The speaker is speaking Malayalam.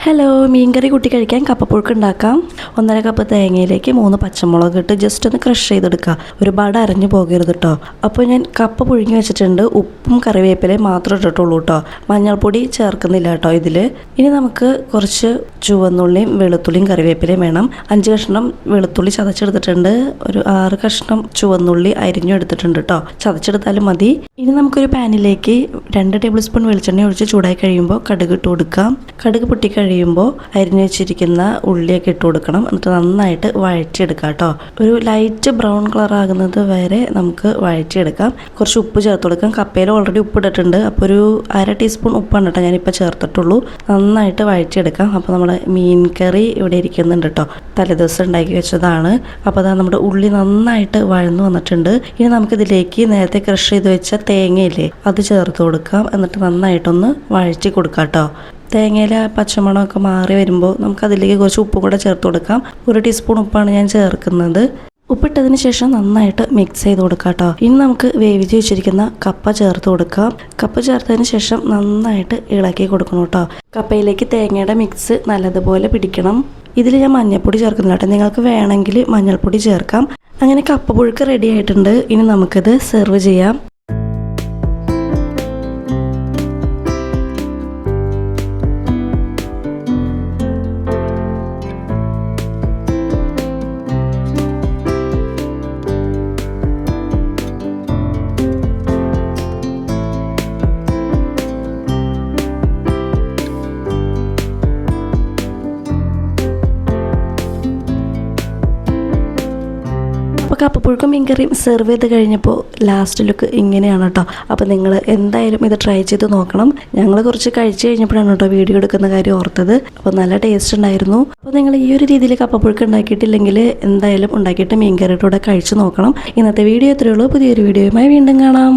ഹലോ, മീൻകറി കൂട്ടി കഴിക്കാൻ കപ്പപ്പുഴുക്ക് ഉണ്ടാക്കാം. 1.5 കപ്പ് തേങ്ങയിലേക്ക് 3 പച്ചമുളക് ഇട്ട് ജസ്റ്റ് ഒന്ന് ക്രഷ് ചെയ്തെടുക്കുക. ഒരുപാട് അരഞ്ഞു പോകരുത് കേട്ടോ. അപ്പോൾ ഞാൻ കപ്പ പുഴുങ്ങി വെച്ചിട്ടുണ്ട്. ഉപ്പും കറിവേപ്പിലയും മാത്രം ഇട്ടിട്ടുള്ളൂ കേട്ടോ. മഞ്ഞൾപ്പൊടി ചേർക്കുന്നില്ല കേട്ടോ ഇതിൽ. ഇനി നമുക്ക് കുറച്ച് ചുവന്നുള്ളിയും വെളുത്തുള്ളിയും കറിവേപ്പിലയും വേണം. 5 കഷ്ണം വെളുത്തുള്ളി ചതച്ചെടുത്തിട്ടുണ്ട്. ഒരു 6 കഷ്ണം ചുവന്നുള്ളി അരിഞ്ഞു എടുത്തിട്ടുണ്ട് കേട്ടോ. ചതച്ചെടുത്താലും മതി. ഇനി നമുക്കൊരു പാനിലേക്ക് 2 ടേബിൾ സ്പൂൺ വെളിച്ചെണ്ണ ഒഴിച്ച് ചൂടായി കഴിയുമ്പോൾ കടുക് ഇട്ട് കൊടുക്കാം. കടുക് പൊട്ടിക്കഴിയുമ്പോൾ അരിഞ്ഞു വെച്ചിരിക്കുന്ന ഉള്ളിയൊക്കെ ഇട്ട് കൊടുക്കണം. എന്നിട്ട് നന്നായിട്ട് വഴറ്റിയെടുക്കാം കേട്ടോ. ഒരു ലൈറ്റ് ബ്രൗൺ കളർ ആകുന്നത് വരെ നമുക്ക് വഴറ്റിയെടുക്കാം. കുറച്ച് ഉപ്പ് ചേർത്ത് കൊടുക്കാം. കപ്പയിൽ ഓൾറെഡി ഉപ്പ് ഇട്ടിട്ടുണ്ട്. അപ്പോൾ ഒരു 1/2 ടീസ്പൂൺ ഉപ്പാണ് കേട്ടോ ഞാനിപ്പോൾ ചേർത്തിട്ടുള്ളൂ. നന്നായിട്ട് വഴറ്റിയെടുക്കാം. അപ്പോൾ നമ്മുടെ മീൻ കറി ഇവിടെ ഇരിക്കുന്നുണ്ട് കേട്ടോ. തലേദിവസം ഉണ്ടാക്കി വെച്ചതാണ്. അപ്പോൾ അതാ നമ്മുടെ ഉള്ളി നന്നായിട്ട് വഴന്നു വന്നിട്ടുണ്ട്. ഇനി നമുക്കിതിലേക്ക് നേരത്തെ ക്രഷ് ചെയ്ത് വെച്ച തേങ്ങയില്ലേ അത് ചേർത്ത് കൊടുക്കാം. എന്നിട്ട് നന്നായിട്ടൊന്ന് വഴറ്റി കൊടുക്കാം കേട്ടോ. തേങ്ങയിലെ പച്ചമണമൊക്കെ മാറി വരുമ്പോൾ നമുക്കതിലേക്ക് കുറച്ച് ഉപ്പും കൂടെ ചേർത്ത് കൊടുക്കാം. 1 ടീസ്പൂൺ ഉപ്പാണ് ഞാൻ ചേർക്കുന്നത്. ഉപ്പിട്ടതിന് ശേഷം നന്നായിട്ട് മിക്സ് ചെയ്ത് കൊടുക്കാം കേട്ടോ. ഇനി നമുക്ക് വേവിച്ച് വെച്ചിരിക്കുന്ന കപ്പ ചേർത്ത് കൊടുക്കാം. കപ്പ ചേർത്തതിന് ശേഷം നന്നായിട്ട് ഇളക്കി കൊടുക്കണം കേട്ടോ. കപ്പയിലേക്ക് തേങ്ങയുടെ മിക്സ് നല്ലതുപോലെ പിടിക്കണം. ഇതിൽ ഞാൻ മഞ്ഞൾപ്പൊടി ചേർക്കുന്നില്ല കേട്ടോ. നിങ്ങൾക്ക് വേണമെങ്കിൽ മഞ്ഞൾപ്പൊടി ചേർക്കാം. അങ്ങനെ കപ്പ പുഴുക്ക് റെഡി ആയിട്ടുണ്ട്. ഇനി നമുക്കിത് സെർവ് ചെയ്യാം. അപ്പോൾ കപ്പപ്പുഴുക്കും മീൻകറിയും സെർവ് ചെയ്ത് കഴിഞ്ഞപ്പോൾ ലാസ്റ്റ് ലുക്ക് ഇങ്ങനെയാണ് കേട്ടോ. അപ്പോൾ നിങ്ങൾ എന്തായാലും ഇത് ട്രൈ ചെയ്ത് നോക്കണം. ഞങ്ങൾ കുറച്ച് കഴിച്ച് കഴിഞ്ഞപ്പോഴാണ് കേട്ടോ വീഡിയോ എടുക്കുന്ന കാര്യം ഓർത്തത്. അപ്പോൾ നല്ല ടേസ്റ്റ് ഉണ്ടായിരുന്നു. അപ്പോൾ നിങ്ങൾ ഈ ഒരു രീതിയിൽ കപ്പപ്പുഴുക്ക് ഉണ്ടാക്കിയിട്ടില്ലെങ്കിൽ എന്തായാലും ഉണ്ടാക്കിയിട്ട് മീൻകറിയുടെ കൂടെ കഴിച്ച് നോക്കണം. ഇന്നത്തെ വീഡിയോ ഇത്രയേ ഉള്ളൂ. പുതിയൊരു വീഡിയോയുമായി വീണ്ടും കാണാം.